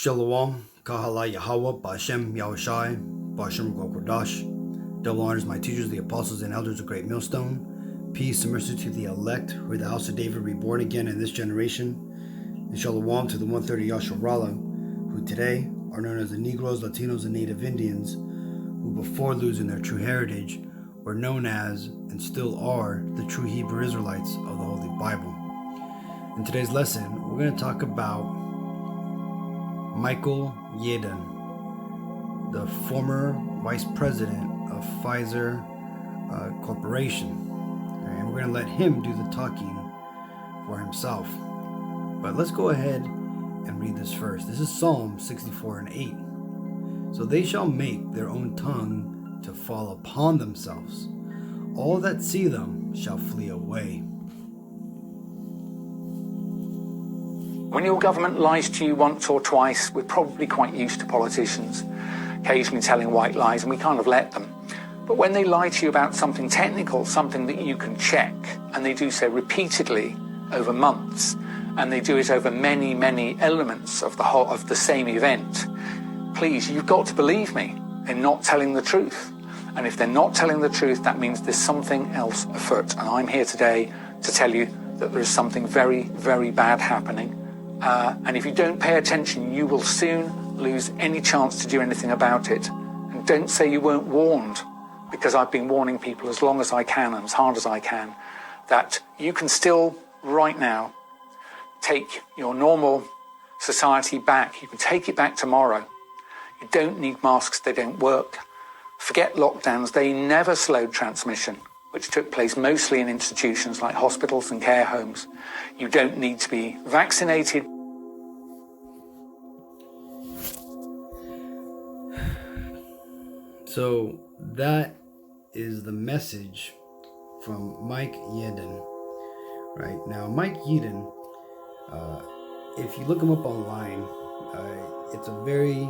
Shalom, Kahala Yahweh, Bashem, Yahushai, Bashem Gokodash. Double honors my teachers, the apostles and elders of Great Millstone. Peace and mercy to the elect, who are the house of David reborn again in this generation. And Shalom to the 130 Yasharala, who today are known as the Negroes, Latinos, and Native Indians, who before losing their true heritage were known as, and still are, the true Hebrew Israelites of the Holy Bible. In today's lesson, we're going to talk about Michael Yeadon, the former vice president of Pfizer Corporation. And we're going to let him do the talking for himself. But let's go ahead and read this first. This is Psalm 64 and 8. So they shall make their own tongue to fall upon themselves. All that see them shall flee away. When your government lies to you once or twice, we're probably quite used to politicians occasionally telling white lies, and we kind of let them. But when they lie to you about something technical, something that you can check, and they do so repeatedly over months, and they do it over many, many elements of the same event, please, you've got to believe me. They're not telling the truth. And if they're not telling the truth, that means there's something else afoot. And I'm here today to tell you that there is something very, very bad happening. And if you don't pay attention, you will soon lose any chance to do anything about it. And don't say you weren't warned, because I've been warning people as long as I can and as hard as I can, that you can still, right now, take your normal society back. You can take it back tomorrow. You don't need masks, they don't work. Forget lockdowns, they never slowed transmission, which took place mostly in institutions like hospitals and care homes. You don't need to be vaccinated. So that is the message from Mike Yeadon. Right now, Mike Yeadon, if you look him up online, it's a very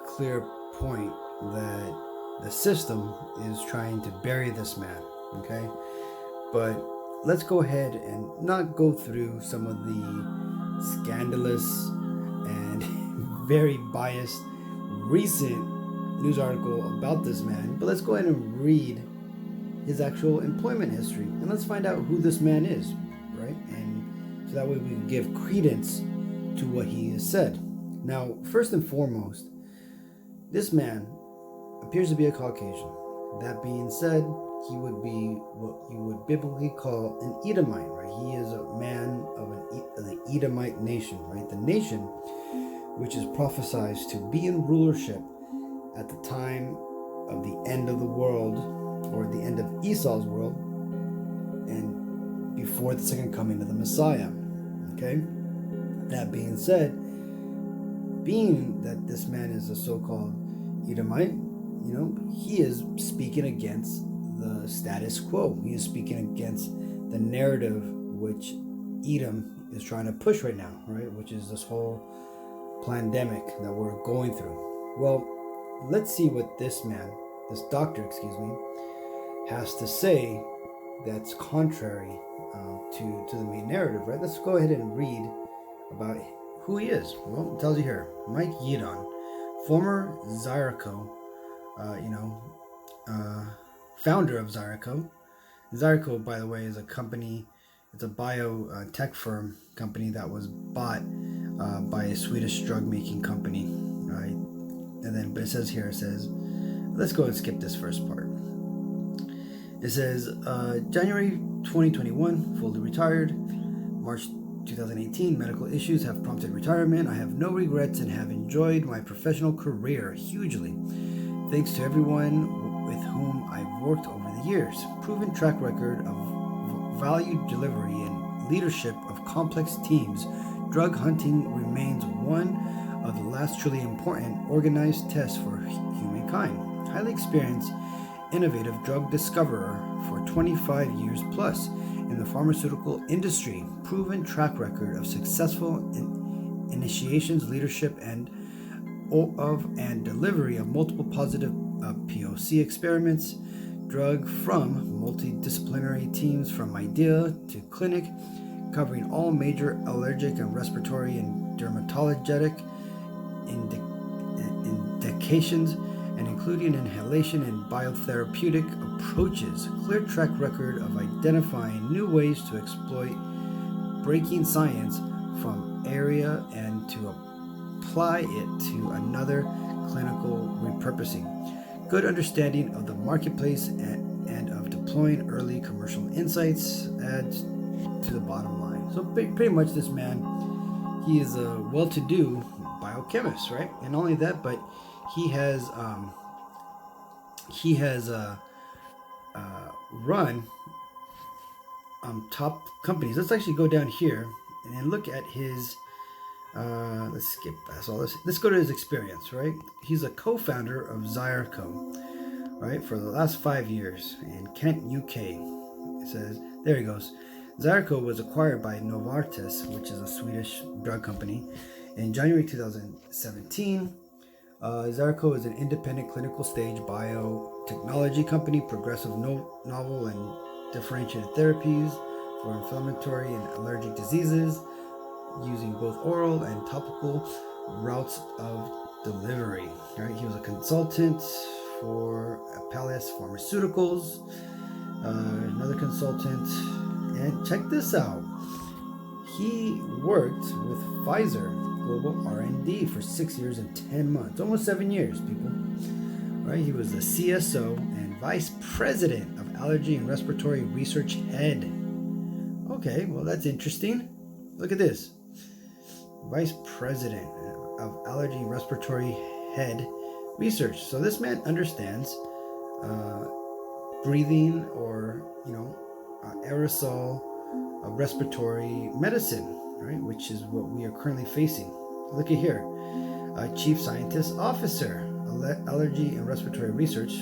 clear point that the system is trying to bury this man, okay? But let's go ahead and not go through some of the scandalous and very biased recent news article about this man, but let's go ahead and read his actual employment history, and let's find out who this man is, right? And so that way we can give credence to what he has said. Now, first and foremost, this man appears to be a Caucasian. That being said, he would be what you would biblically call an Edomite, right? He is a man of the Edomite nation, right? The nation which is prophesied to be in rulership at the time of the end of the world, or the end of Esau's world, and before the second coming of the Messiah, okay? That being said, being that this man is a so-called Edomite, he is speaking against the status quo. He is speaking against the narrative which Edom is trying to push right now, right? Which is this whole pandemic that we're going through. Well, let's see what this doctor, has to say that's contrary to the main narrative, right? Let's go ahead and read about who he is. Well, it tells you here, Mike Yeadon, former Zyraco, founder of Zyraco. Zyraco, by the way, is a company. It's a biotech firm company that was bought by a Swedish drug making company, right? And then, but it says, let's go and skip this first part. It says, January 2021, fully retired. March 2018, medical issues have prompted retirement. I have no regrets and have enjoyed my professional career hugely. Thanks to everyone with whom I've worked over the years. Proven track record of value delivery and leadership of complex teams. Drug hunting remains one of the last truly important organized tests for humankind. Highly experienced, innovative drug discoverer for 25 years plus in the pharmaceutical industry. Proven track record of successful initiations, leadership, and delivery of multiple positive POC experiments. Drug from multidisciplinary teams from idea to clinic, covering all major allergic and respiratory and dermatologic applications, and including inhalation and biotherapeutic approaches. Clear track record of identifying new ways to exploit breaking science from area and to apply it to another clinical repurposing. Good understanding of the marketplace and of deploying early commercial insights adds to the bottom line. So pretty much this man, he is a well-to-do biochemist, right? And not only that, but he has run top companies. Let's actually go down here and then look at his let's skip past all this. Let's go to his experience, right? He's a co-founder of Zyrco, right, for the last 5 years in Kent, UK. It says, there he goes. Zyrco was acquired by Novartis, which is a Swedish drug company, in January 2017. Zyrco is an independent clinical stage biotechnology company, progressive novel and differentiated therapies for inflammatory and allergic diseases, using both oral and topical routes of delivery. Right? He was a consultant for Apellis Pharmaceuticals, another consultant, and check this out. He worked with Pfizer Global R&D for 6 years and 10 months, almost 7 years, people. Right? He was the CSO and Vice President of Allergy and Respiratory Research Head. Okay, well that's interesting. Look at this. Vice President of Allergy and Respiratory Head Research. So this man understands breathing or, aerosol respiratory medicine, right? Which is what we are currently facing. Look at here. Chief Scientist Officer, Allergy and Respiratory Research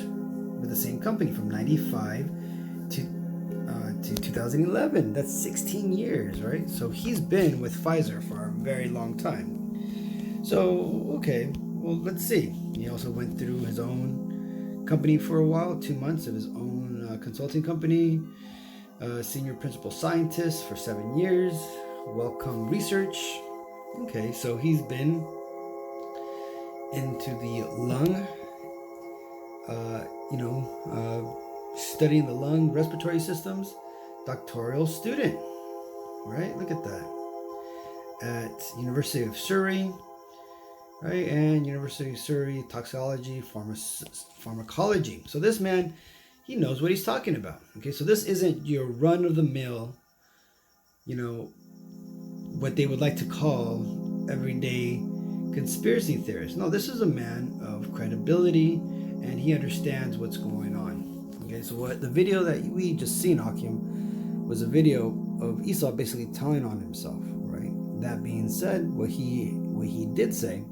with the same company from 95 to 2011. That's 16 years, right? So he's been with Pfizer for a very long time. So, okay, well, let's see. He also went through his own company for a while, 2 months of his own consulting company, senior principal scientist for 7 years, Wellcome Research. Okay, so he's been into the lung, studying the lung respiratory systems, doctoral student, right? Look at that. At University of Surrey, right? And University of Surrey Toxicology, Pharmacology. So this man, he knows what he's talking about. Okay, so this isn't your run-of-the-mill, what they would like to call everyday conspiracy theorist. No, this is a man of credibility, and he understands what's going on. Okay, so what the video that we just seen, Hakim, was a video of Esau basically telling on himself, right? That being said, what he did say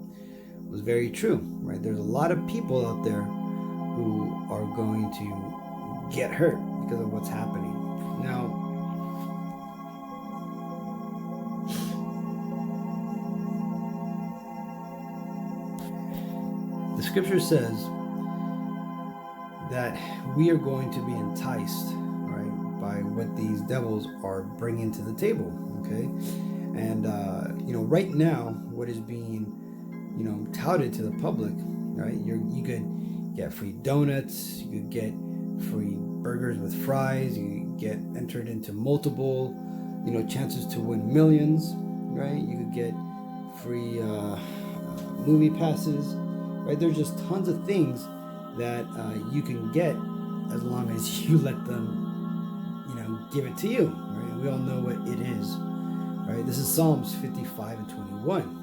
was very true, right? There's a lot of people out there who are going to get hurt because of what's happening. Now, the scripture says that we are going to be enticed, right, by what these devils are bringing to the table, okay? And, right now, what is being, touted to the public, right? You could get free donuts, you could get free burgers with fries, you could get entered into multiple, chances to win millions, right? You could get free movie passes, right? There's just tons of things that you can get as long as you let them, give it to you, right? We all know what it is, right? This is Psalms 55 and 21.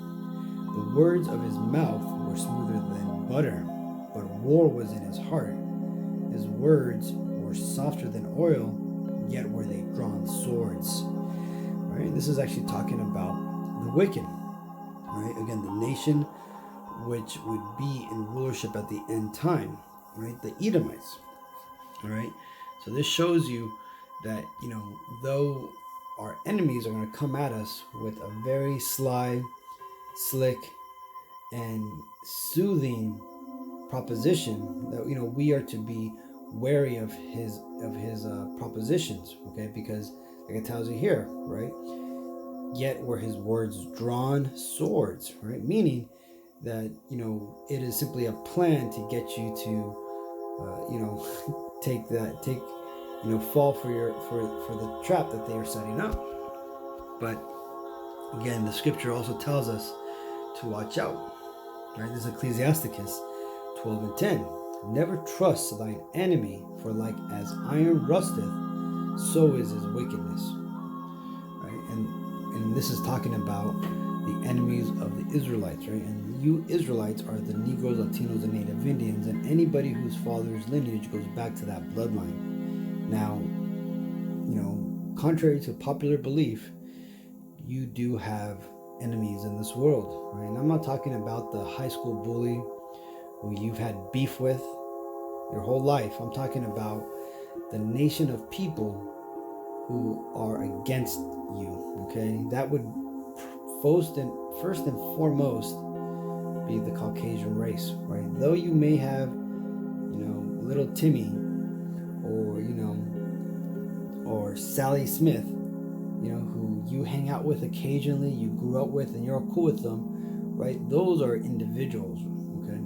The words of his mouth were smoother than butter, but war was in his heart. His words were softer than oil, yet were they drawn swords, right? This is actually talking about the wicked, right? Again, the nation which would be in rulership at the end time, right? The Edomites, all right? So this shows you that, though our enemies are going to come at us with a very sly, slick, and soothing proposition, that, we are to be wary of his propositions, okay? Because like it tells you here, right? Yet were his words drawn swords, right? Meaning that, you know, it is simply a plan to get you to, you know, fall for the trap that they are setting up. But again, the scripture also tells us to watch out. Right? This is Ecclesiasticus 12 and 10. Never trust thine enemy, for like as iron rusteth, so is his wickedness. Right? And this is talking about the enemies of the Israelites, right? And you Israelites are the Negroes, Latinos, and Native Indians, and anybody whose father's lineage goes back to that bloodline. Now, you know, contrary to popular belief, you do have enemies in this world, right? And I'm not talking about the high school bully who you've had beef with your whole life. I'm talking about the nation of people who are against you, okay? That would first and foremost be the Caucasian race, right? Though you may have, you know, little Timmy or, you know, or Sally Smith, you know, who you hang out with occasionally, you grew up with, and you're cool with them, right? Those are individuals, okay?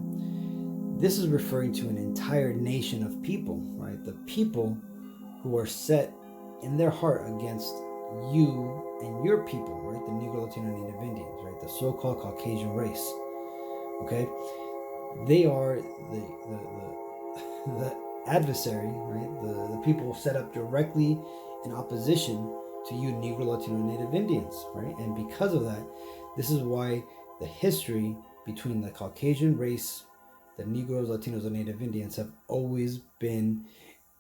This is referring to an entire nation of people, right? The people who are set in their heart against you and your people, right? The Negro, Latino, Native Indians, right? The so-called Caucasian race, okay? They are the adversary, right? The people set up directly in opposition to you Negro, Latino, Native Indians, right? And because of that, this is why the history between the Caucasian race, the Negroes, Latinos, and Native Indians have always been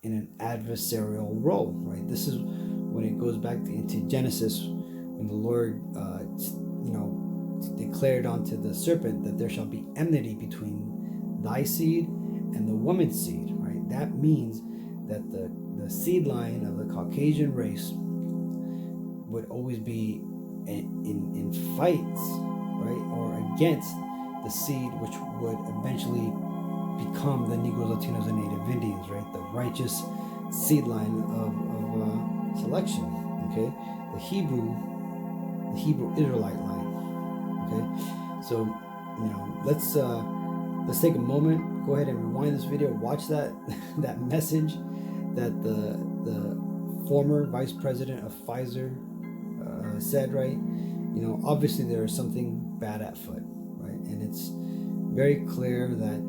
in an adversarial role, right? This is when it goes back into Genesis, when the Lord, declared unto the serpent that there shall be enmity between thy seed and the woman's seed, right? That means that the seed line of the Caucasian race would always be in fights, right, or against the seed which would eventually become the Negroes, Latinos, and Native Indians, right? The righteous seed line of selection, okay? The Hebrew Israelite line, okay? So, you know, let's take a moment, go ahead and rewind this video, watch that that message that the former vice president of Pfizer said, right? You know, obviously there is something bad at foot, right? And it's very clear that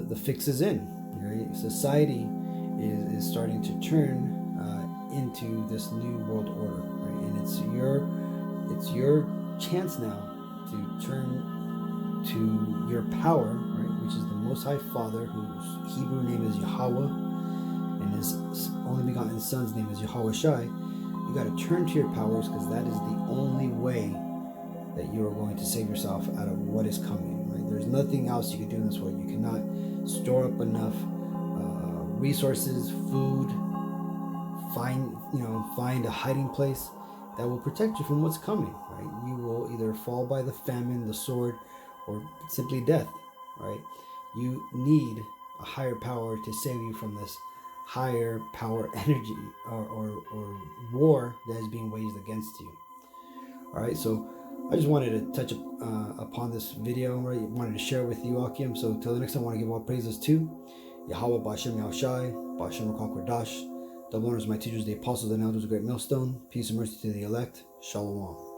the fix is in, right? Society is starting to turn into this new world order, right? And it's your chance now to turn to your power, right? Which is the Most High Father, whose Hebrew name is Yahweh, and his only begotten Son's name is Yahweh Shai. You got to turn to your powers, because that is the only way that you are going to save yourself out of what is coming, right? There's nothing else you can do in this world. You cannot store up enough resources, food, find a hiding place that will protect you from what's coming, right? You will either fall by the famine, the sword, or simply death, right? You need a higher power to save you from this higher power energy or war that is being waged against you. All right, so I just wanted to touch upon this video, right? I wanted to share it with you, Akim. So till the next time, I want to give all praises to Yahweh, Bashem Yahushai, Bashem Rakal Kodash. Double honors my teachers, the apostles and elders, the great millstone. Peace and mercy to the elect. Shalom.